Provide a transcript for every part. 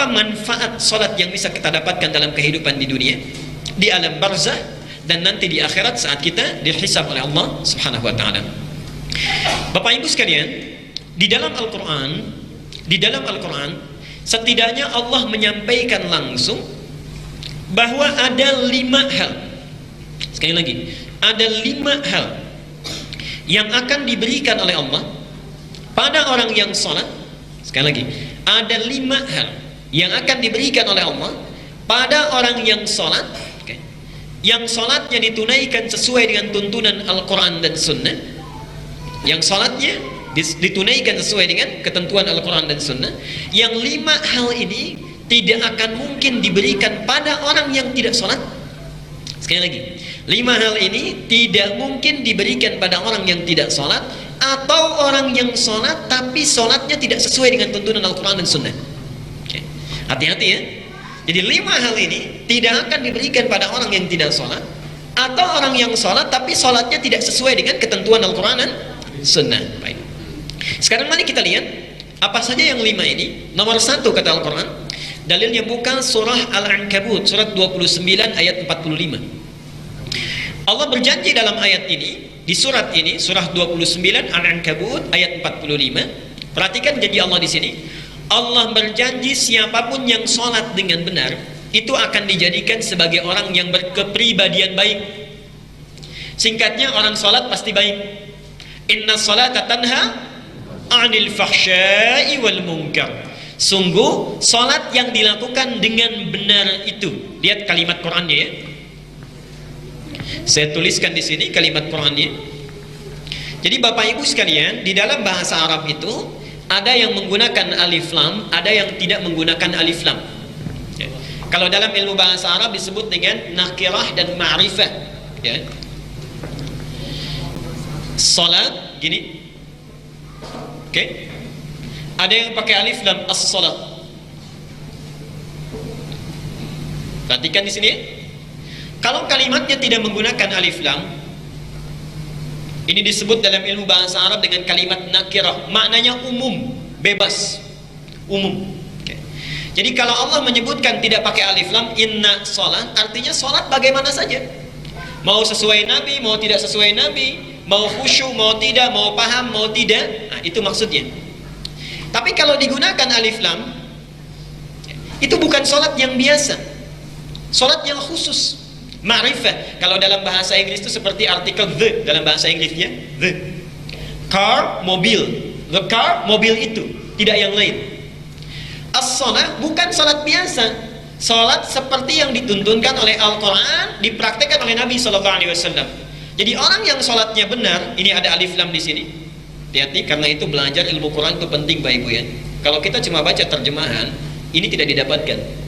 Apa manfaat salat yang bisa kita dapatkan dalam kehidupan di dunia, di alam barzah, dan nanti di akhirat saat kita dihisab oleh Allah Subhanahu wa taala. Bapak Ibu sekalian, di dalam Al-Qur'an setidaknya Allah menyampaikan langsung bahwa ada 5 hal. Sekali lagi, ada 5 hal yang akan diberikan oleh Allah pada orang yang salat. Sekali lagi, ada 5 hal yang akan diberikan oleh Allah pada orang yang salat, yang salatnya ditunaikan sesuai dengan tuntunan Al-Quran dan Sunnah, yang salatnya ditunaikan sesuai dengan ketentuan Al-Quran dan Sunnah. Yang 5 hal ini tidak akan mungkin diberikan pada orang yang tidak salat. Sekali lagi, 5 hal ini tidak mungkin diberikan pada orang yang tidak salat, atau orang yang salat tapi salatnya tidak sesuai dengan tuntunan Al-Quran dan Sunnah. Hati-hati ya. Jadi 5 hal ini tidak akan diberikan pada orang yang tidak sholat, atau orang yang sholat tapi sholatnya tidak sesuai dengan ketentuan Al-Quran dan Sunnah. Baik. Sekarang mari kita lihat apa saja yang 5 ini. Nomor 1 kata Al-Quran, dalilnya buka surah Al-Ankabut surat 29 ayat 45. Allah berjanji dalam ayat ini, di surat ini, surah 29 Al-Ankabut ayat 45. Perhatikan janji Allah di sini. Allah berjanji siapapun yang sholat dengan benar itu akan dijadikan sebagai orang yang berkepribadian baik. Singkatnya, orang sholat pasti baik. Inna sholata tanha 'anil fahsya'i wal munkar. Sungguh sholat yang dilakukan dengan benar itu. Lihat kalimat Qur'annya ya. Saya tuliskan di sini kalimat Qur'annya. Jadi Bapak Ibu sekalian, di dalam bahasa Arab itu ada yang menggunakan alif lam, ada yang tidak menggunakan alif lam. Ya. Kalau dalam ilmu bahasa Arab disebut dengan nakirah dan ma'rifah. Ya. Salat gini. Oke. Ada yang pakai alif lam, as-salat. Perhatikan di sini. Kalau kalimatnya tidak menggunakan alif lam, ini disebut dalam ilmu bahasa Arab dengan kalimat nakirah. Maknanya umum, bebas, umum. Okay. Jadi kalau Allah menyebutkan tidak pakai alif lam, inna sholat, artinya sholat bagaimana saja. Mau sesuai Nabi, mau tidak sesuai Nabi, mau khusyuk, mau tidak, mau paham, mau tidak. Nah, itu maksudnya. Tapi kalau digunakan alif lam, itu bukan sholat yang biasa, sholat yang khusus. Ma'rifah. Kalau dalam bahasa Inggris itu seperti artikel the dalam bahasa Inggrisnya, the car, mobil, the car, mobil itu, tidak yang lain. As-salat bukan salat biasa, salat seperti yang dituntunkan oleh Al-Quran, dipraktekkan oleh Nabi SAW. Jadi orang yang salatnya benar, ini ada alif lam di sini. Hati-hati, karena itu belajar ilmu Quran itu penting Bapak Ibu ya. Kalau kita cuma baca terjemahan, ini tidak didapatkan.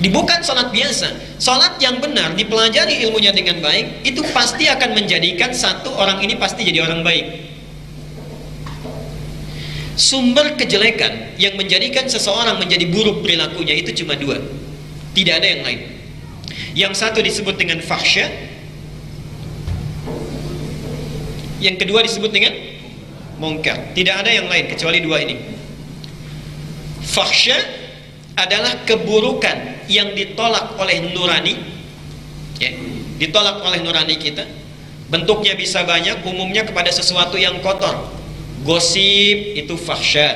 Bukan salat biasa. Salat yang benar, dipelajari ilmunya dengan baik, itu pasti akan menjadikan satu orang ini pasti jadi orang baik. Sumber kejelekan yang menjadikan seseorang menjadi buruk perilakunya itu cuma 2. Tidak ada yang lain. Yang satu disebut dengan fahsya, yang kedua disebut dengan munkar. Tidak ada yang lain kecuali 2 ini. Fahsya adalah keburukan yang ditolak oleh nurani, ya, ditolak oleh nurani kita. Bentuknya bisa banyak, umumnya kepada sesuatu yang kotor. Gosip itu fahsya,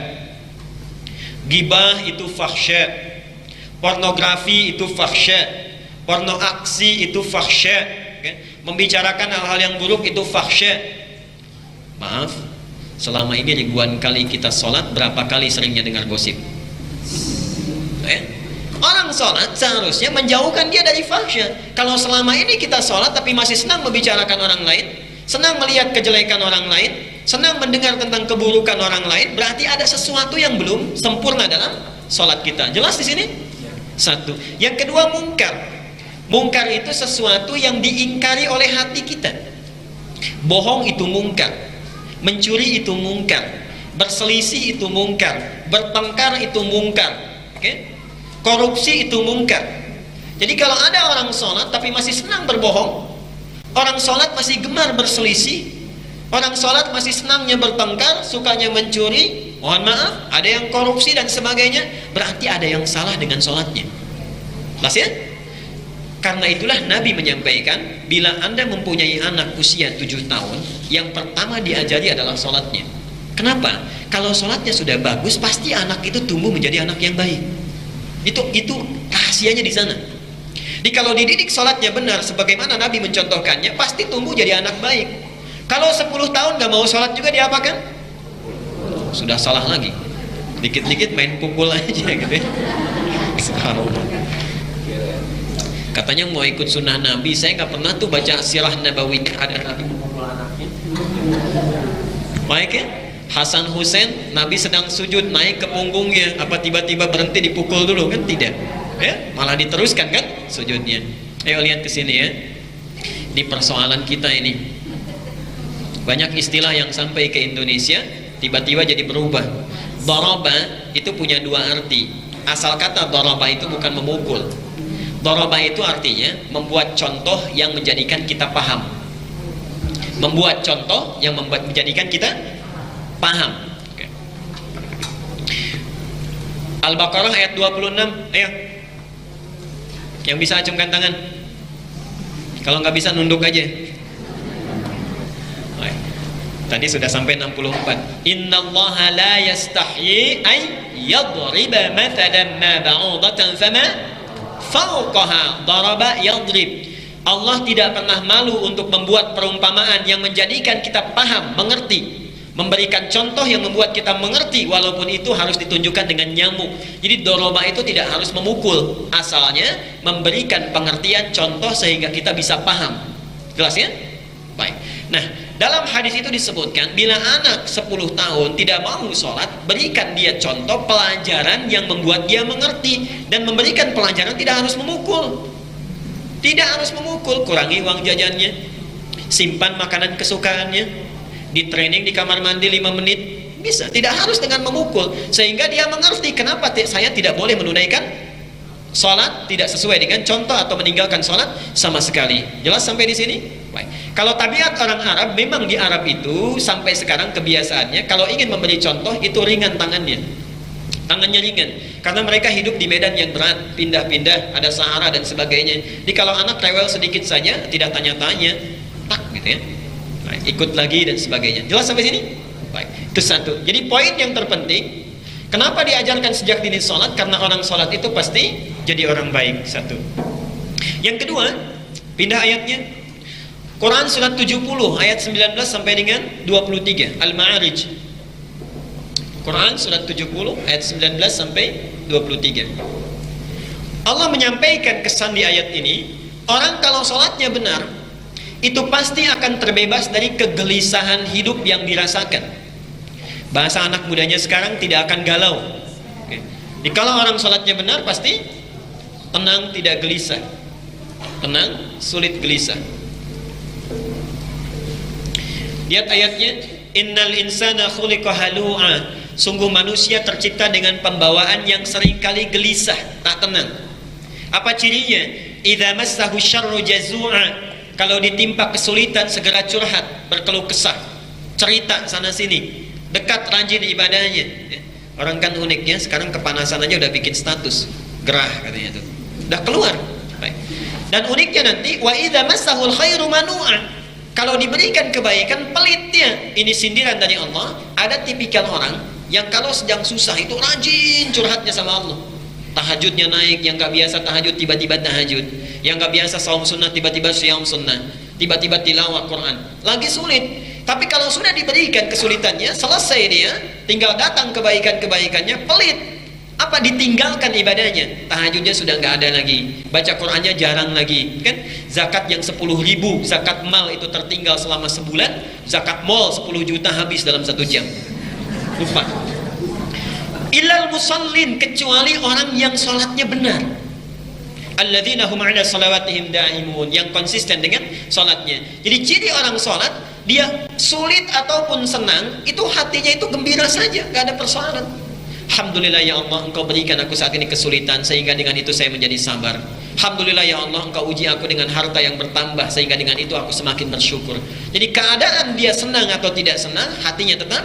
gibah itu fahsya, pornografi itu fahsya, porno aksi itu fahsya, ya. Membicarakan hal-hal yang buruk itu fahsya. Maaf, selama ini ribuan kali kita sholat, berapa kali seringnya dengar gosip? Orang sholat seharusnya menjauhkan dia dari fahsya. Kalau selama ini kita sholat tapi masih senang membicarakan orang lain, senang melihat kejelekan orang lain, senang mendengar tentang keburukan orang lain, berarti ada sesuatu yang belum sempurna dalam sholat kita. Jelas di sini? Satu. Yang kedua, mungkar. Mungkar itu sesuatu yang diingkari oleh hati kita. Bohong itu mungkar, mencuri itu mungkar, berselisih itu mungkar, bertengkar itu mungkar. Oke? Korupsi itu mungkar. Jadi kalau ada orang sholat tapi masih senang berbohong, orang sholat masih gemar berselisih, orang sholat masih senangnya bertengkar, sukanya mencuri, mohon maaf, ada yang korupsi dan sebagainya, berarti ada yang salah dengan sholatnya. Jelas ya? Karena itulah Nabi menyampaikan, bila Anda mempunyai anak usia 7 tahun, yang pertama diajari adalah sholatnya. Kenapa? Kalau sholatnya sudah bagus, pasti anak itu tumbuh menjadi anak yang baik. Itu rahasianya di sana. Jadi kalau dididik sholatnya benar, sebagaimana Nabi mencontohkannya, pasti tumbuh jadi anak baik. Kalau 10 tahun gak mau sholat juga diapakan? Sudah salah lagi. Dikit-dikit main pukul aja gitu ya. Subhanallah. Katanya mau ikut sunnah Nabi. Saya gak pernah tuh baca sirah Nabawi ada Nabi memukul anaknya. Baik ya, Hasan Hussein, Nabi sedang sujud, naik ke punggungnya, apa tiba-tiba berhenti dipukul dulu? Kan tidak ya, malah diteruskan kan sujudnya. Ayo lihat ke sini ya. Di persoalan kita ini banyak istilah yang sampai ke Indonesia tiba-tiba jadi berubah. Daraba itu punya 2 arti. Asal kata daraba itu bukan memukul. Daraba itu artinya membuat contoh yang menjadikan kita paham. Membuat contoh yang menjadikan kita paham. Okay. Al-Baqarah ayat 26. Ayo, yang bisa acungkan tangan. Kalau nggak bisa nunduk aja. Tadi sudah sampai 64. Innallaha la yastahyi ay yadriba mathalan ma ba'udatan fama fawqaha daraba yadrib. Allah tidak pernah malu untuk membuat perumpamaan yang menjadikan kita paham, mengerti, memberikan contoh yang membuat kita mengerti, walaupun itu harus ditunjukkan dengan nyamuk. Jadi doroba itu tidak harus memukul, asalnya memberikan pengertian contoh sehingga kita bisa paham. Jelas ya? Baik. Nah, dalam hadis itu disebutkan, bila anak 10 tahun tidak mau sholat, berikan dia contoh pelajaran yang membuat dia mengerti. Dan memberikan pelajaran tidak harus memukul. Tidak harus memukul. Kurangi uang jajannya, simpan makanan kesukaannya, di training di kamar mandi 5 menit, bisa. Tidak harus dengan memukul, sehingga dia mengerti kenapa saya tidak boleh menunaikan sholat tidak sesuai dengan contoh atau meninggalkan sholat sama sekali. Jelas sampai di sini? Baik. Kalau tabiat orang Arab, memang di Arab itu sampai sekarang kebiasaannya kalau ingin memberi contoh itu ringan tangannya ringan, karena mereka hidup di medan yang berat, pindah-pindah, ada Sahara dan sebagainya. Jadi kalau anak rewel sedikit saja, tidak tanya-tanya, tak gitu ya. Baik, ikut lagi dan sebagainya. Jelas sampai sini? Baik, itu satu. Jadi poin yang terpenting, kenapa diajarkan sejak dini sholat? Karena orang sholat itu pasti jadi orang baik. Satu. Yang kedua, pindah ayatnya. Quran surat 70 ayat 19 sampai dengan 23, Al-Ma'arij. Quran surat 70 ayat 19 sampai 23. Allah menyampaikan kesan di ayat ini, orang kalau sholatnya benar, itu pasti akan terbebas dari kegelisahan hidup yang dirasakan. Bahasa anak mudanya sekarang, tidak akan galau. Oke. Jadi kalau orang sholatnya benar, pasti tenang, tidak gelisah. Tenang, sulit gelisah. Lihat ayatnya, innal insana khuliqa halu'a. Sungguh manusia tercipta dengan pembawaan yang seringkali gelisah, tak tenang. Apa cirinya? Idza massahu syarru jazu'a. Kalau ditimpa kesulitan segera curhat, berkeluh kesah, cerita sana sini, dekat rajin ibadahnya. Orang kan uniknya sekarang kepanasan aja udah bikin status, gerah katanya tuh. Udah keluar. Baik. Dan uniknya nanti wa idza massahul khairu manu'a. Kalau diberikan kebaikan, pelitnya. Ini sindiran dari Allah. Ada tipikal orang yang kalau sedang susah itu rajin curhatnya sama Allah. Tahajudnya naik, yang gak biasa tahajud tiba-tiba tahajud, yang gak biasa saum sunnah tiba-tiba saum sunnah, tiba-tiba tilawah Quran. Lagi sulit. Tapi kalau sudah diberikan kesulitannya, selesai dia, tinggal datang kebaikan-kebaikannya, pelit. Apa? Ditinggalkan ibadahnya. Tahajudnya sudah nggak ada lagi, baca Qurannya jarang lagi, kan? Zakat yang 10.000 zakat mal itu tertinggal selama sebulan, zakat mal 10 juta habis dalam 1 jam. Lupa. Illal musallin, kecuali orang yang sholatnya benar. Alladzina hum 'ala shalawatihim da'imun, yang konsisten dengan sholatnya. Jadi ciri orang sholat, dia sulit ataupun senang, itu hatinya itu gembira saja, nggak ada persoalan. Alhamdulillah ya Allah, Engkau berikan aku saat ini kesulitan, sehingga dengan itu saya menjadi sabar. Alhamdulillah ya Allah, Engkau uji aku dengan harta yang bertambah, sehingga dengan itu aku semakin bersyukur. Jadi keadaan dia senang atau tidak senang, hatinya tetap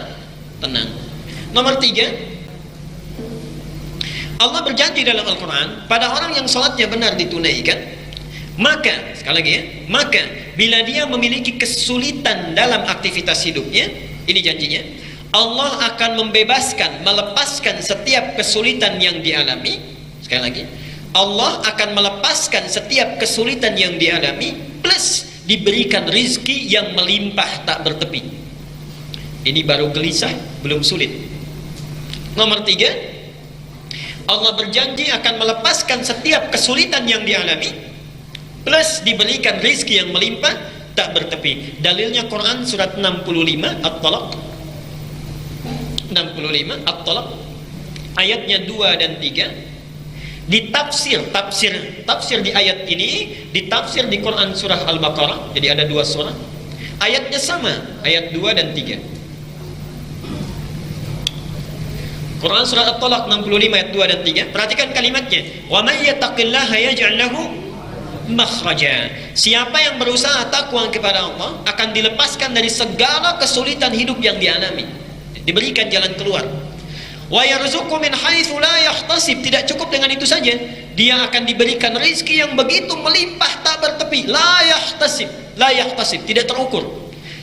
tenang. Nomor 3, Allah berjanji dalam Al-Quran, pada orang yang sholatnya benar ditunaikan, maka, sekali lagi ya, maka bila dia memiliki kesulitan dalam aktivitas hidupnya, ini janjinya, Allah akan membebaskan, melepaskan setiap kesulitan yang dialami. Sekali lagi, Allah akan melepaskan setiap kesulitan yang dialami, plus diberikan rizki yang melimpah tak bertepi. Ini baru gelisah, belum sulit. Nomor 3, Allah berjanji akan melepaskan setiap kesulitan yang dialami, plus diberikan rizki yang melimpah tak bertepi. Dalilnya Quran surat 65 At-Talaq, 65 At-Talaq ayatnya 2 dan 3. Tafsir di ayat ini ditafsir di Quran surah Al-Baqarah. Jadi ada 2 surah, ayatnya sama, ayat 2 dan 3. Quran surah At-Talaq 65 ayat 2 dan 3. Perhatikan kalimatnya. Wa may yattaqillaha yaj'al lahu makhraja. Siapa yang berusaha takwa kepada Allah akan dilepaskan dari segala kesulitan hidup yang dialami, diberikan jalan keluar. Wa yarzuqu min haitsu la yahtasib. Tidak cukup dengan itu saja, dia akan diberikan rezeki yang begitu melimpah tak bertepi. La yahtasib, tidak terukur.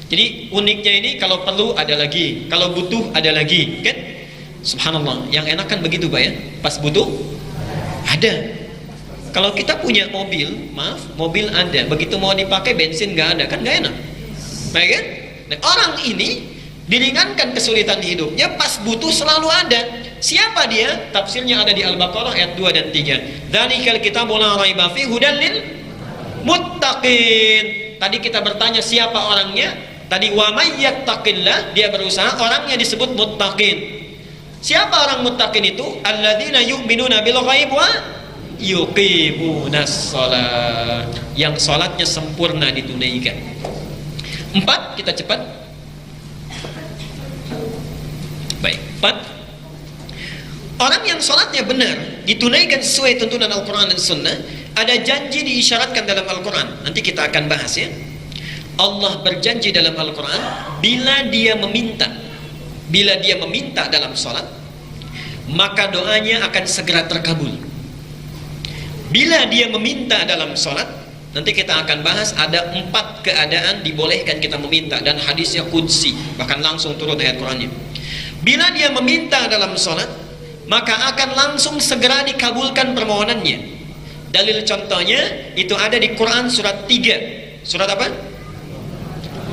Jadi uniknya ini, kalau perlu ada lagi, kalau butuh ada lagi, kan? Subhanallah, yang enak kan begitu Pak ya, pas butuh ada. Kalau kita punya mobil, mobil ada, begitu mau dipakai bensin nggak ada, kan nggak enak, baik kan? Nah, orang ini diringankan kesulitan hidupnya, pas butuh selalu ada. Siapa dia? Tafsirnya ada di Al-Baqarah ayat 2 dan 3. Dzalikal kitabu la raiba fihi hudal lil muttaqin. Tadi kita bertanya siapa orangnya? Tadi wa may yattaqillah, dia berusaha, orangnya disebut muttaqin. Siapa orang muttaqin itu? Alladzina yu'minuna bil ghaib wa yuqimunas shalah. Yang salatnya sempurna ditunaikan. 4, kita cepat. Baik, 4. Orang yang salatnya benar, ditunaikan sesuai tuntunan Al-Quran dan Sunnah, ada janji diisyaratkan dalam Al-Quran. Nanti kita akan bahas ya. Allah berjanji dalam Al-Quran, bila dia meminta dalam salat, maka doanya akan segera terkabul. Bila dia meminta dalam salat, nanti kita akan bahas ada 4 keadaan dibolehkan kita meminta, dan hadisnya qudsi, bahkan langsung turun ayat Qurannya. Bila dia meminta dalam salat, maka akan langsung segera dikabulkan permohonannya. Dalil contohnya itu ada di Quran surat 3. Surat apa?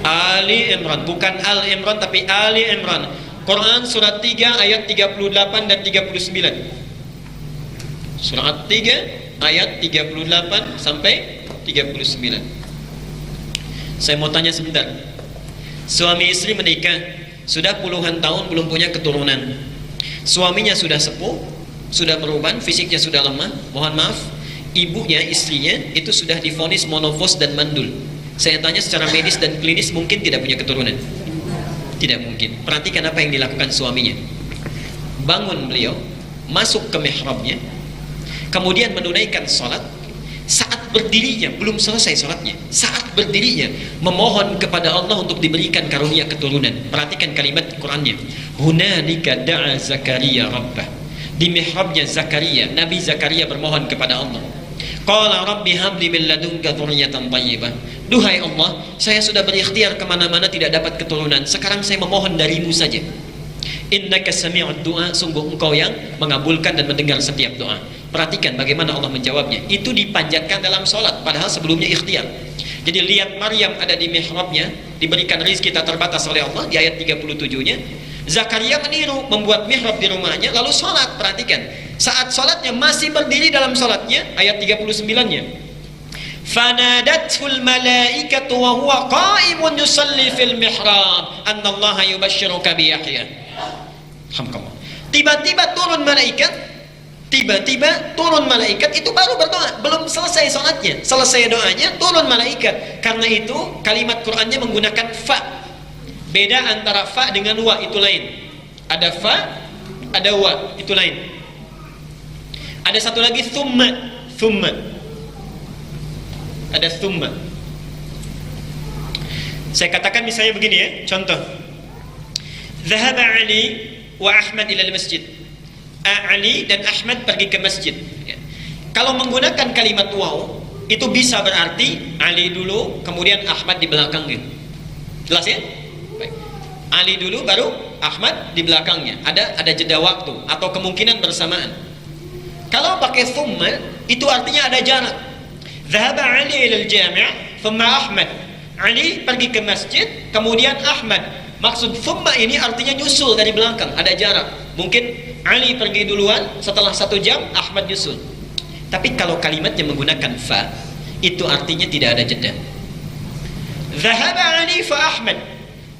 Ali Imran, bukan Al Imran tapi Ali Imran. Quran surat 3 ayat 38 dan 39. Surat 3 ayat 38 sampai 39. Saya mau tanya sebentar. Suami istri menikah, sudah puluhan tahun belum punya keturunan. Suaminya sudah sepuh, sudah beruban, fisiknya sudah lemah. Mohon maaf, ibunya, istrinya itu sudah divonis monofos dan mandul. Saya tanya secara medis dan klinis, mungkin tidak punya keturunan? Tidak mungkin. Perhatikan apa yang dilakukan suaminya. Bangun beliau, masuk ke mihrabnya, kemudian menunaikan sholat. Saat berdirinya, belum selesai sholatnya, saat berdirinya memohon kepada Allah untuk diberikan karunia keturunan. Perhatikan kalimat Qurannya. Hunalika da'a Zakaria rabbah. Di mihrabnya Zakaria, Nabi Zakaria bermohon kepada Allah. Qala rabbi habli min ladunka dzurriyyatan thayyibah. Duhai Allah, saya sudah berikhtiar kemana-mana tidak dapat keturunan. Sekarang saya memohon darimu saja. Innaka sami'ud du'a, sungguh engkau yang mengabulkan dan mendengar setiap doa. Perhatikan bagaimana Allah menjawabnya. Itu dipanjatkan dalam sholat, padahal sebelumnya ikhtiar. Jadi lihat Maryam ada di mihrabnya, diberikan rezeki tak terbatas oleh Allah di ayat 37-nya. Zakaria meniru, membuat mihrab di rumahnya, lalu sholat. Perhatikan, saat sholatnya masih berdiri dalam sholatnya, ayat 39-nya. Fanadatul malaikatu wa huwa qa'imun yusalli fil mihrab annallaha yubashshiruka bi Yahya. Alhamdulillah. Tiba-tiba turun malaikat, itu baru berdoa, belum selesai sholatnya. Selesai doanya, turun malaikat. Karena itu kalimat Qur'annya menggunakan fa. Beda antara fa dengan wa, itu lain. Ada fa, ada wa, itu lain. Ada satu lagi thumma. Ada thumma. Saya katakan misalnya begini ya, contoh. Dhahaba Ali wa Ahmad ila masjid. Ali dan Ahmad pergi ke masjid. Ya. Kalau menggunakan kalimat waw, itu bisa berarti Ali dulu, kemudian Ahmad di belakangnya. Jelas ya? Baik. Ali dulu, baru Ahmad di belakangnya. Ada jeda waktu atau kemungkinan bersamaan. Kalau pakai thumma, itu artinya ada jarak. Dhahaba Ali ila al-jami', thumma Ahmad. Ali pergi ke masjid, kemudian Ahmad. Maksud thumma ini artinya nyusul dari belakang, ada jarak. Mungkin Ali pergi duluan, setelah 1 jam Ahmad nyusul. Tapi kalau kalimatnya menggunakan fa, itu artinya tidak ada jeda. Dhahaba Ali fa Ahmad.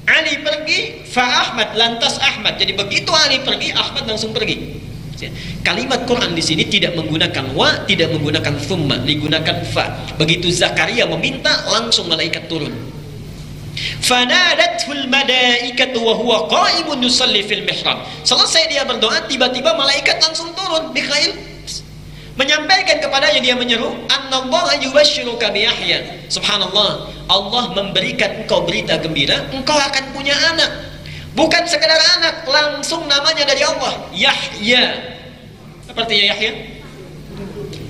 Ali pergi fa Ahmad, lantas Ahmad. Jadi begitu Ali pergi, Ahmad langsung pergi. Kalimat Quran di sini tidak menggunakan wa, tidak menggunakan thumma, digunakan fa. Begitu Zakaria meminta, langsung malaikat turun. Fanadathul malaikatu wa huwa qa'imun yusalli fil mihrab. Selesai dia berdoa, tiba-tiba malaikat langsung turun, Mikhail, menyampaikan kepadanya, dia menyeru, annallaha yubashshiruka bi Yahya. Subhanallah, Allah memberikan engkau berita gembira, engkau akan punya anak. Bukan sekedar anak, langsung namanya dari Allah, Yahya. Apa artinya Yahya?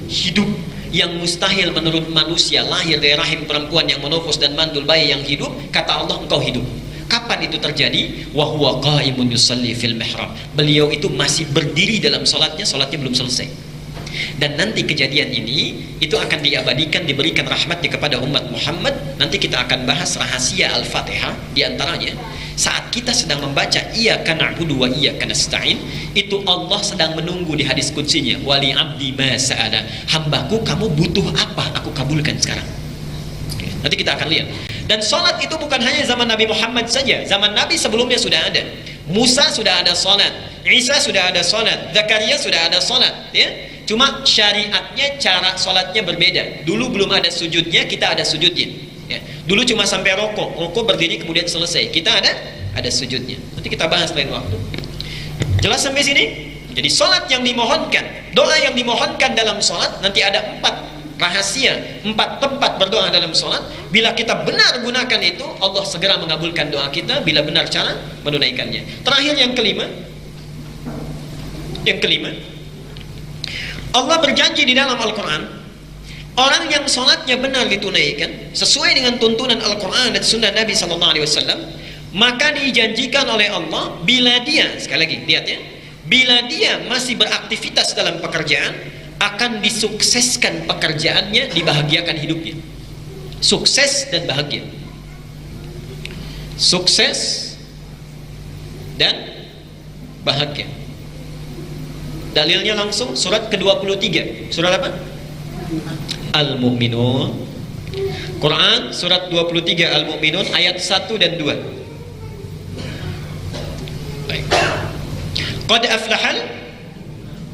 Hidup. Yang mustahil menurut manusia, lahir dari rahim perempuan yang menopos dan mandul bayi yang hidup, kata Allah engkau hidup. Kapan itu terjadi? Wa huwa qa'imun yusalli fil mihrab. Beliau itu masih berdiri dalam salatnya belum selesai. Dan nanti kejadian ini itu akan diabadikan, diberikan rahmatnya kepada umat Muhammad. Nanti kita akan bahas rahasia Al-Fatihah. Di antaranya, saat kita sedang membaca iyyaka na'budu wa iyyaka nasta'in, itu Allah sedang menunggu di hadis qudsinya, wali abdi ma sa'ala. Hambaku, kamu butuh apa? Aku kabulkan sekarang. Oke, nanti kita akan lihat. Dan salat itu bukan hanya zaman Nabi Muhammad saja. Zaman Nabi sebelumnya sudah ada. Musa sudah ada salat, Isa sudah ada salat, Zakaria sudah ada salat, ya. Cuma syariatnya, cara sholatnya berbeda. Dulu belum ada sujudnya, kita ada sujudnya. Ya. Dulu cuma sampai rokok berdiri kemudian selesai. Kita ada sujudnya. Nanti kita bahas lain waktu. Jelas sampai sini? Jadi sholat yang dimohonkan, doa yang dimohonkan dalam sholat, nanti ada 4 rahasia, 4 tempat berdoa dalam sholat. Bila kita benar gunakan itu, Allah segera mengabulkan doa kita bila benar cara menunaikannya. Terakhir yang kelima, Allah berjanji di dalam Al-Quran, orang yang sholatnya benar ditunaikan sesuai dengan tuntunan Al-Quran dan Sunnah Nabi SAW, maka dijanjikan oleh Allah, bila dia, sekali lagi lihat ya, bila dia masih beraktivitas dalam pekerjaan, akan disukseskan pekerjaannya, dibahagiakan hidupnya. Sukses dan bahagia. Sukses dan bahagia. Dalilnya langsung surat ke-23. Surat apa? Al-Mu'minun. Quran surat 23 Al-Mu'minun ayat 1 dan 2. Baik. Qad aflahal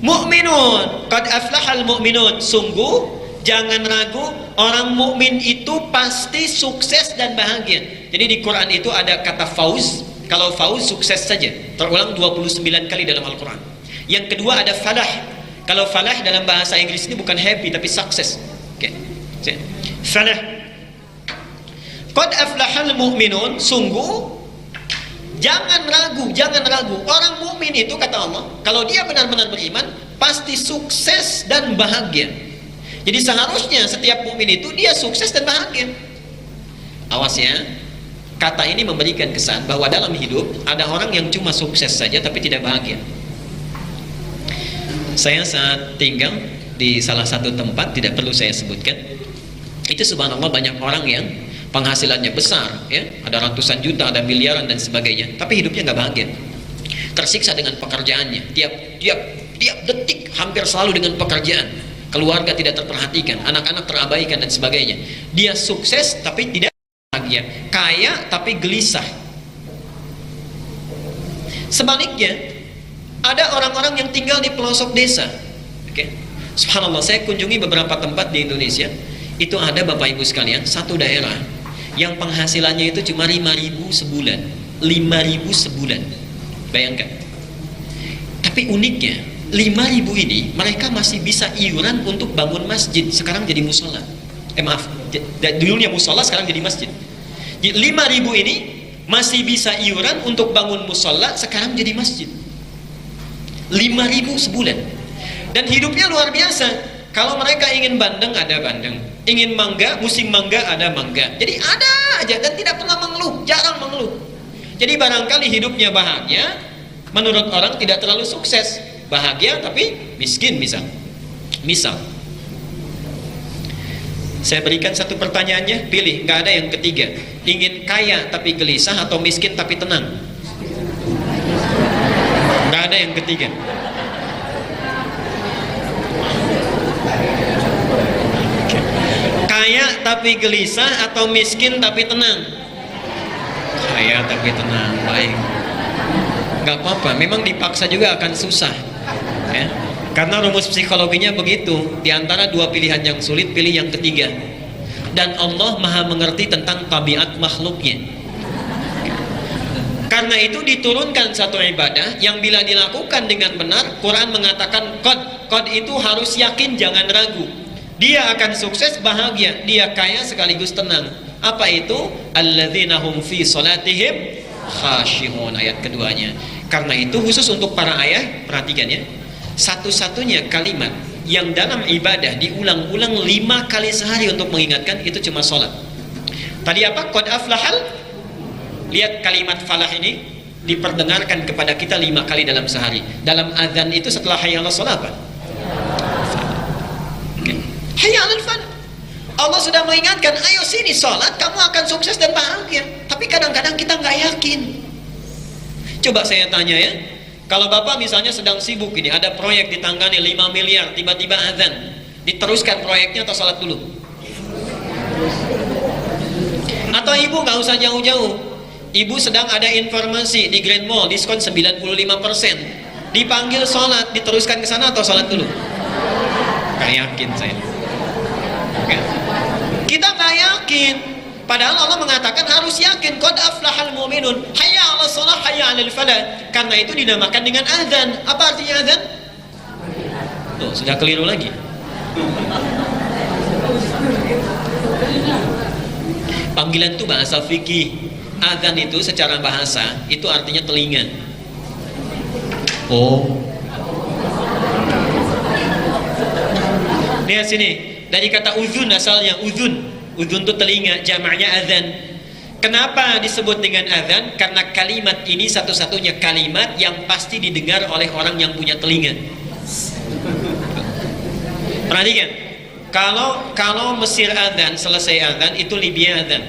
mu'minun. Qad aflahal mu'minun. Sungguh jangan ragu, orang mukmin itu pasti sukses dan bahagia. Jadi di Quran itu ada kata fauz. Kalau fauz sukses saja, terulang 29 kali dalam Al-Quran. Yang kedua ada falah. Kalau falah dalam bahasa Inggris ini bukan happy tapi sukses. Oke. Falah. Qad aflahal mu'minun, sungguh jangan ragu. Orang mukmin itu kata Allah, kalau dia benar-benar beriman, pasti sukses dan bahagia. Jadi seharusnya setiap mukmin itu dia sukses dan bahagia. Awas ya. Kata ini memberikan kesan bahwa dalam hidup ada orang yang cuma sukses saja tapi tidak bahagia. Saya saat tinggal di salah satu tempat, tidak perlu saya sebutkan, itu subhanallah banyak orang yang penghasilannya besar, ya, ada ratusan juta, ada miliaran dan sebagainya, tapi hidupnya nggak bahagia, tersiksa dengan pekerjaannya, tiap detik hampir selalu dengan pekerjaan, keluarga tidak terperhatikan, anak-anak terabaikan dan sebagainya. Dia sukses tapi tidak bahagia, kaya tapi gelisah. Sebaliknya ada orang-orang yang tinggal di pelosok desa. Oke. Subhanallah, saya kunjungi beberapa tempat di Indonesia. Itu ada Bapak Ibu sekalian, satu daerah yang penghasilannya itu cuma 5.000 sebulan. 5.000 sebulan. Bayangkan. Tapi uniknya, 5.000 ini mereka masih bisa iuran untuk bangun masjid. Sekarang jadi musola. Maaf, dulunya musola, sekarang jadi masjid. 5.000 ini masih bisa iuran untuk bangun musola, sekarang jadi masjid. 5.000 sebulan. Dan hidupnya luar biasa. Kalau mereka ingin bandeng, ada bandeng. Ingin mangga, musim mangga, ada mangga. Jadi ada aja dan tidak pernah mengeluh, jarang mengeluh. Jadi barangkali hidupnya bahagia, menurut orang tidak terlalu sukses. Bahagia tapi miskin misal. Saya berikan satu pertanyaannya, pilih, nggak ada yang ketiga. Ingin kaya tapi gelisah atau miskin tapi tenang? Nggak ada yang ketiga. Kaya tapi gelisah atau miskin tapi tenang? Kaya tapi tenang, baik. Nggak apa-apa, memang dipaksa juga akan susah ya? Karena rumus psikologinya begitu. Di antara dua pilihan yang sulit, pilih yang ketiga. Dan Allah maha mengerti tentang tabiat makhluknya. Karena itu diturunkan satu ibadah yang bila dilakukan dengan benar, Quran mengatakan qad itu harus yakin, jangan ragu. Dia akan sukses, bahagia. Dia kaya sekaligus tenang. Apa itu? Alladzina hum fi salatihim khashi'un, ayat keduanya. Karena itu khusus untuk para ayah, perhatikan ya, satu-satunya kalimat yang dalam ibadah diulang-ulang 5 kali sehari untuk mengingatkan itu cuma sholat. Tadi apa? Qad aflahal. Lihat kalimat falah ini diperdengarkan kepada kita 5 kali dalam sehari. Dalam azan itu setelah hayya 'alas shalah apa? Okay. Hayya 'alal falah. Allah sudah mengingatkan, ayo sini sholat, kamu akan sukses dan bahagia. Tapi kadang-kadang kita nggak yakin. Coba saya tanya ya, kalau bapak misalnya sedang sibuk ini, ada proyek ditangani 5 miliar, tiba-tiba azan, diteruskan proyeknya atau sholat dulu? Atau ibu nggak usah jauh-jauh, ibu sedang ada informasi di Grand Mall diskon 95%, dipanggil sholat, diteruskan ke sana atau sholat dulu? Nggak yakin saya. Kita nggak yakin. Padahal Allah mengatakan harus yakin. Qad aflahal mu'minun, hayya 'alas shalah, hayya 'alal falah. Karena itu dinamakan dengan azan. Apa artinya azan? Tuh, sudah keliru lagi. Panggilan itu bahasa fikih. Azan itu secara bahasa itu artinya telinga. Oh. Lihat sini. Dari kata uzun asalnya, uzun itu telinga, jamaknya azan. Kenapa disebut dengan azan? Karena kalimat ini satu-satunya kalimat yang pasti didengar oleh orang yang punya telinga. Perhatikan, kalau Mesir azan, selesai azan, itu Libya azan.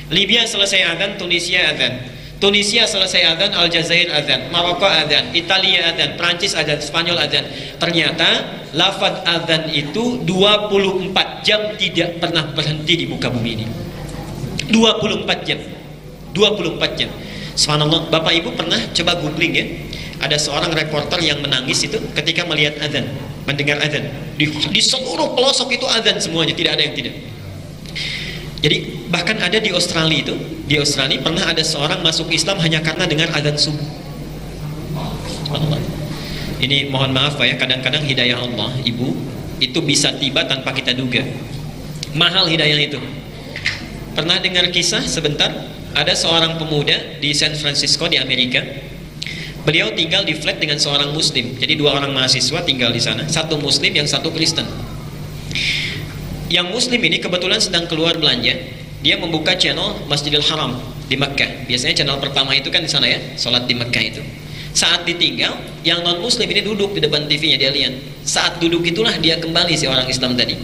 Libya selesai azan, Tunisia azan. Tunisia selesai azan, Aljazair azan. Maroko azan, Italia azan, Prancis azan, Spanyol azan. Ternyata lafaz azan itu 24 jam tidak pernah berhenti di muka bumi ini. 24 jam. 24 jam. Subhanallah, Bapak Ibu pernah coba googling ya. Ada seorang reporter yang menangis itu ketika melihat azan, mendengar azan. Di seluruh pelosok itu azan semuanya, tidak ada yang tidak. Jadi bahkan ada di Australia itu, di Australia pernah ada seorang masuk Islam hanya karena dengar azan subuh. Subhanallah. Ini mohon maaf ya, kadang-kadang hidayah Allah, Ibu, itu bisa tiba tanpa kita duga. Mahal hidayah itu. Pernah dengar kisah sebentar, ada seorang pemuda di San Francisco di Amerika. Beliau tinggal di flat dengan seorang muslim. Jadi 2 orang mahasiswa tinggal di sana, satu muslim yang satu Kristen. Yang muslim ini kebetulan sedang keluar belanja. Dia membuka channel Masjidil Haram di Mekkah. Biasanya channel pertama itu kan di sana ya, sholat di Mekkah itu. Saat ditinggal, yang non muslim ini duduk di depan TV-nya, dia lihat. Saat duduk itulah dia kembali si orang Islam tadi.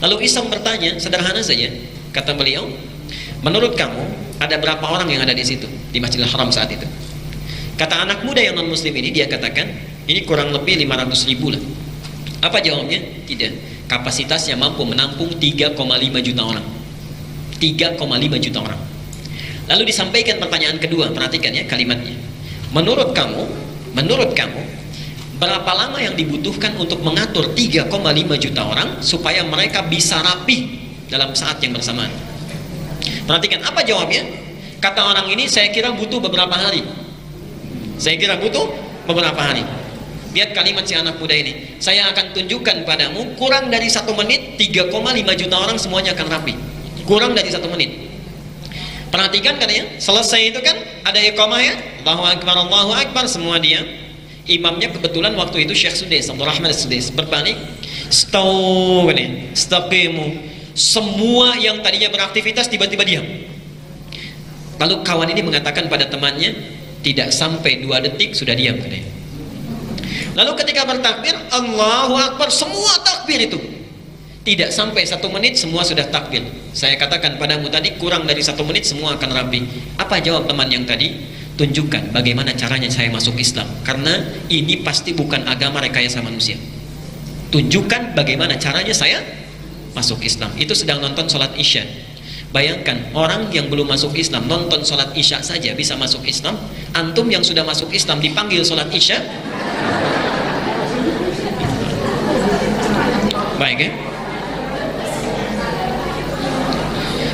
Lalu Islam bertanya, sederhana saja. Kata beliau, menurut kamu ada berapa orang yang ada di situ di Masjidil Haram saat itu? Kata anak muda yang non muslim ini, dia katakan, ini kurang lebih 500.000 lah. Apa jawabnya? Tidak. Kapasitasnya mampu menampung 3,5 juta orang. 3,5 juta orang. Lalu disampaikan pertanyaan kedua, perhatikan ya kalimatnya. Menurut kamu, berapa lama yang dibutuhkan untuk mengatur 3,5 juta orang supaya mereka bisa rapih dalam saat yang bersamaan? Perhatikan apa jawabnya. Kata orang ini, saya kira butuh beberapa hari. Saya kira butuh beberapa hari. Lihat kalimat si anak muda ini. Saya akan tunjukkan padamu, kurang dari 1 menit 3,5 juta orang semuanya akan rapi. Kurang dari 1 menit. Perhatikan katanya, selesai itu kan ada iqamah ya, Allahu Akbar, semua diam. Imamnya kebetulan waktu itu Syekh Sudais, Abdul Rahman Sudais, berbalik, staw ini, staqimu. Semua yang tadinya beraktivitas tiba-tiba diam. Lalu kawan ini mengatakan pada temannya, tidak sampai 2 detik sudah diam katanya. Lalu ketika bertakbir, Allahu Akbar, semua takbir itu. Tidak sampai 1 menit semua sudah takbir. Saya katakan padamu tadi, kurang dari 1 menit semua akan rapi. Apa jawab teman yang tadi? Tunjukkan bagaimana caranya saya masuk Islam, karena ini pasti bukan agama rekayasa manusia. Tunjukkan bagaimana caranya saya masuk Islam. Itu sedang nonton sholat Isya. Bayangkan orang yang belum masuk Islam nonton sholat Isya saja bisa masuk Islam. Antum yang sudah masuk Islam dipanggil sholat Isya. Baik ya.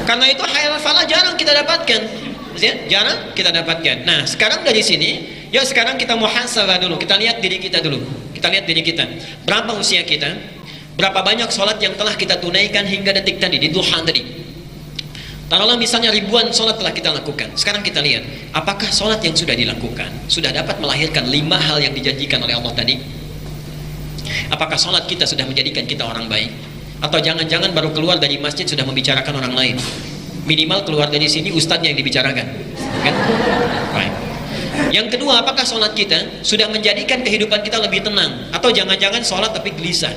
Karena itu hayal falah jarang kita dapatkan. Ya, jarang kita dapatkan. Nah, sekarang dari sini, yuk sekarang kita muhasabah dulu. Kita lihat diri kita dulu. Kita lihat diri kita. Berapa usia kita? Berapa banyak sholat yang telah kita tunaikan hingga detik tadi, di duha tadi? Taruhlah misalnya ribuan sholat telah kita lakukan. Sekarang kita lihat, apakah sholat yang sudah dilakukan sudah dapat melahirkan 5 hal yang dijanjikan oleh Allah tadi? Apakah sholat kita sudah menjadikan kita orang baik? Atau jangan-jangan baru keluar dari masjid sudah membicarakan orang lain? Minimal keluar dari sini ustadznya yang dibicarakan, kan? Baik. Yang kedua, apakah sholat kita sudah menjadikan kehidupan kita lebih tenang? Atau jangan-jangan sholat tapi gelisah?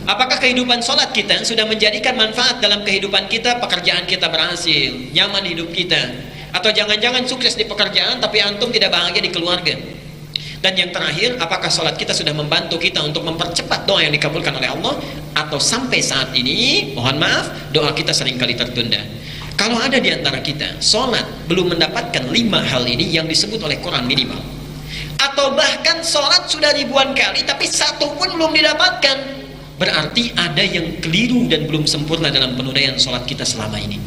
Apakah kehidupan sholat kita sudah menjadikan manfaat dalam kehidupan kita, pekerjaan kita berhasil, nyaman hidup kita? Atau jangan-jangan sukses di pekerjaan tapi antum tidak bahagia di keluarga? Dan yang terakhir, apakah sholat kita sudah membantu kita untuk mempercepat doa yang dikabulkan oleh Allah? Atau sampai saat ini, mohon maaf, doa kita seringkali tertunda. Kalau ada di antara kita sholat belum mendapatkan 5 hal ini yang disebut oleh Quran minimal, atau bahkan sholat sudah ribuan kali tapi 1 pun belum didapatkan, berarti ada yang keliru dan belum sempurna dalam penunaian sholat kita selama ini.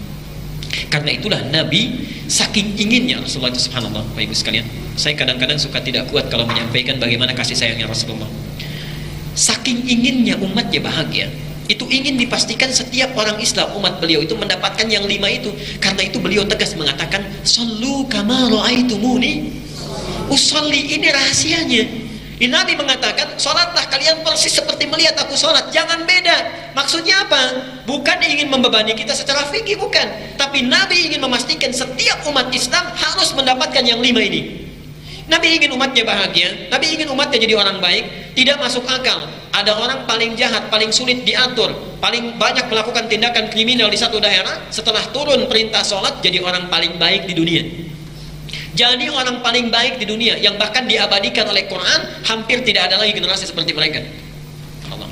Karena itulah Nabi saking inginnya Rasulullah itu, subhanallah Bapak Ibu sekalian, saya kadang-kadang suka tidak kuat kalau menyampaikan bagaimana kasih sayangnya Rasulullah. Saking inginnya umatnya bahagia, itu ingin dipastikan setiap orang Islam umat beliau itu mendapatkan yang 5 itu. Karena itu beliau tegas mengatakan, sallu kama ra'aitumuni usolli. Ini rahasianya. Nabi mengatakan, sholatlah kalian persis seperti melihat aku sholat, jangan beda. Maksudnya apa? Bukan ingin membebani kita secara fikih, bukan. Tapi Nabi ingin memastikan setiap umat Islam harus mendapatkan yang 5 ini. Nabi ingin umatnya bahagia, Nabi ingin umatnya jadi orang baik. Tidak masuk akal ada orang paling jahat, paling sulit diatur, paling banyak melakukan tindakan kriminal di satu daerah, setelah turun perintah sholat jadi orang paling baik di dunia. Jadi orang paling baik di dunia, yang bahkan diabadikan oleh Quran, hampir tidak ada lagi generasi seperti mereka. Allah.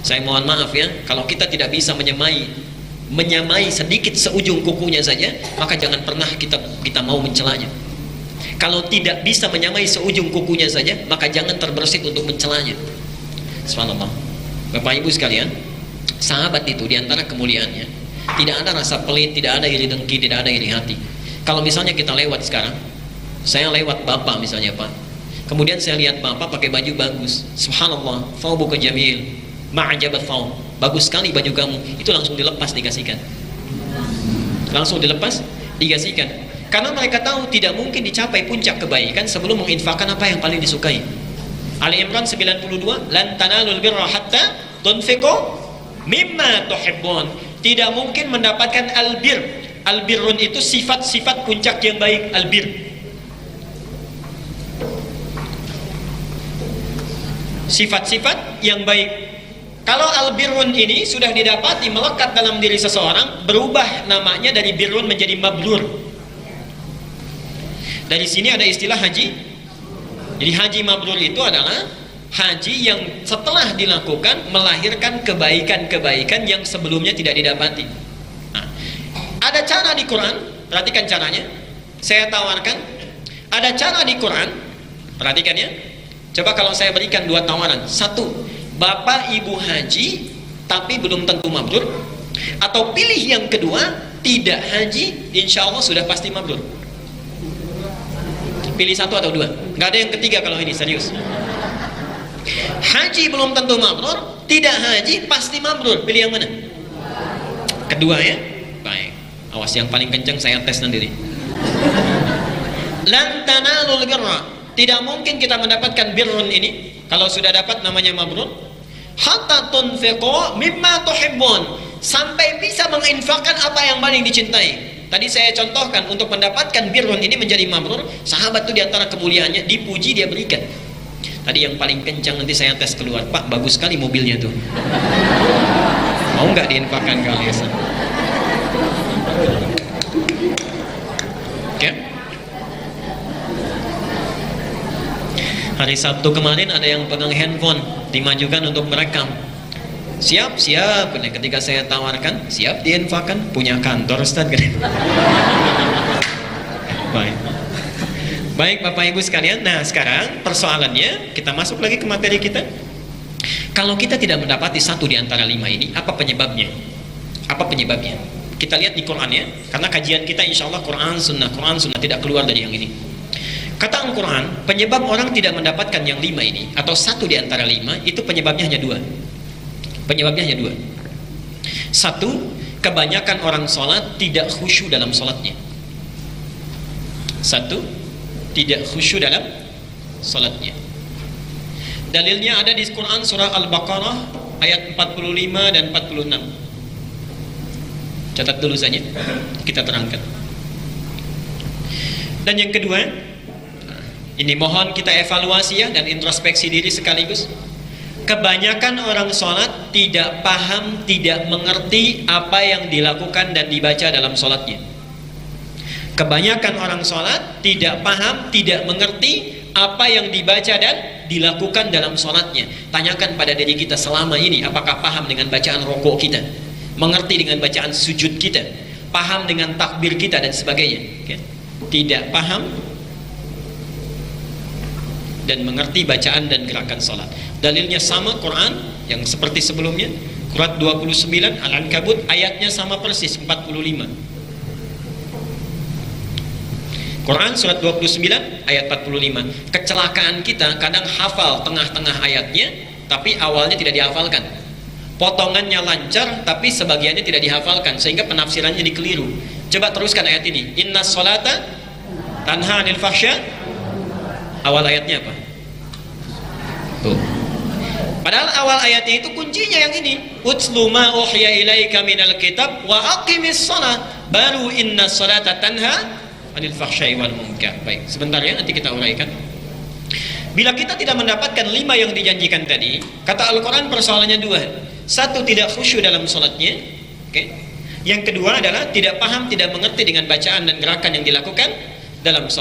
Saya mohon maaf ya, kalau kita tidak bisa menyamai sedikit seujung kukunya saja, maka jangan pernah kita mau mencelanya. Kalau tidak bisa menyamai seujung kukunya saja, maka jangan terbersit untuk mencelanya. Subhanallah. Bapak Ibu sekalian, sahabat itu diantara kemuliaannya, tidak ada rasa pelit, tidak ada iri dengki, tidak ada iri hati. Kalau misalnya kita lewat sekarang, saya lewat Bapak misalnya Pak, kemudian saya lihat Bapak pakai baju bagus, subhanallah, thawbuka jamil, ma'ajabat thawb, bagus sekali baju kamu, itu langsung dilepas dikasihkan. Langsung dilepas dikasihkan. Karena mereka tahu tidak mungkin dicapai puncak kebaikan sebelum menginfakkan apa yang paling disukai. Ali Imran 92, lan tanalul birra hatta tunfiqu mimma tuhibbun. Tidak mungkin mendapatkan albir. Albirun itu sifat-sifat puncak yang baik, albir. Sifat-sifat yang baik. Kalau albirun ini sudah didapati melekat dalam diri seseorang, berubah namanya dari birun menjadi mabrur. Dari sini ada istilah haji. Jadi haji mabrur itu adalah haji yang setelah dilakukan melahirkan kebaikan-kebaikan yang sebelumnya tidak didapati. Nah, ada cara di Quran, perhatikan caranya. Saya tawarkan, ada cara di Quran, perhatikan ya. Coba kalau saya berikan 2 tawaran. 1, Bapak Ibu haji tapi belum tentu mabrur. Atau pilih yang kedua, tidak haji, insya Allah sudah pasti mabrur. Pilih 1 atau 2, nggak ada yang ketiga kalau ini serius. Haji belum tentu mabrur, tidak haji pasti mabrur. Pilih yang mana? Kedua ya. Baik, awas yang paling kencang saya tes nanti nih. Lan tanalul birra Tidak mungkin kita mendapatkan birrun ini kalau sudah dapat namanya mabrur. Hatta tunfiqu mimma tuhibbun, sampai bisa menginfakkan apa yang paling dicintai. Tadi saya contohkan untuk mendapatkan birrun ini menjadi mabrur, sahabat itu diantara kemuliaannya dipuji dia berikan. Tadi yang paling kencang nanti saya tes keluar, Pak bagus sekali mobilnya tuh. Mau nggak diinfakkan kali ya? Oke. Hari Sabtu kemarin ada yang pegang handphone, dimajukan untuk merekam. Siap, siap. Ketika saya tawarkan, siap diinfakkan. Punya kantor Ustaz. Baik. Baik Bapak Ibu sekalian. Nah sekarang persoalannya, kita masuk lagi ke materi kita. Kalau kita tidak mendapati satu di antara 5 ini, apa penyebabnya? Apa penyebabnya? Kita lihat di Quran ya. Karena kajian kita insya Allah Quran Sunnah tidak keluar dari yang ini. Kata Al-Quran, penyebab orang tidak mendapatkan yang 5 ini, atau satu di antara 5, itu penyebabnya hanya 2. Penyebabnya hanya 2. Satu, kebanyakan orang sholat tidak khusyuk dalam sholatnya. Satu, tidak khusyuk dalam sholatnya. Dalilnya ada di Quran surah Al-Baqarah ayat 45 dan 46. Catat dulu saja, kita terangkan. Dan yang kedua, ini mohon kita evaluasi ya dan introspeksi diri sekaligus. Kebanyakan orang sholat tidak paham, tidak mengerti apa yang dilakukan dan dibaca dalam sholatnya. Kebanyakan orang sholat tidak paham, tidak mengerti apa yang dibaca dan dilakukan dalam sholatnya. Tanyakan pada diri kita selama ini, apakah paham dengan bacaan rokok kita, mengerti dengan bacaan sujud kita, paham dengan takbir kita dan sebagainya. Tidak paham dan mengerti bacaan dan gerakan salat. Dalilnya sama Quran yang seperti sebelumnya, Surat 29 Al-Ankabut ayatnya sama persis 45. Quran surat 29 ayat 45. Kecelakaan kita kadang hafal tengah-tengah ayatnya tapi awalnya tidak dihafalkan. Potongannya lancar tapi sebagiannya tidak dihafalkan sehingga penafsirannya dikeliru. Coba teruskan ayat ini. Innas sholata tanha 'anil fahsya. Awal ayatnya apa? Tuh. Padahal awal ayatnya itu kuncinya yang ini. Utslu ma uhiya ilaika minal kitab wa aqimis shalah. Baru innas sholata tanha 'anil fahsya'i wal munkar. Baik, sebentar ya nanti kita uraikan. Bila kita tidak mendapatkan 5 yang dijanjikan tadi, kata Al-Quran persoalannya 2. Satu, tidak khusyuk dalam sholatnya. Yang kedua adalah tidak paham, tidak mengerti dengan bacaan dan gerakan yang dilakukan dalam sholat.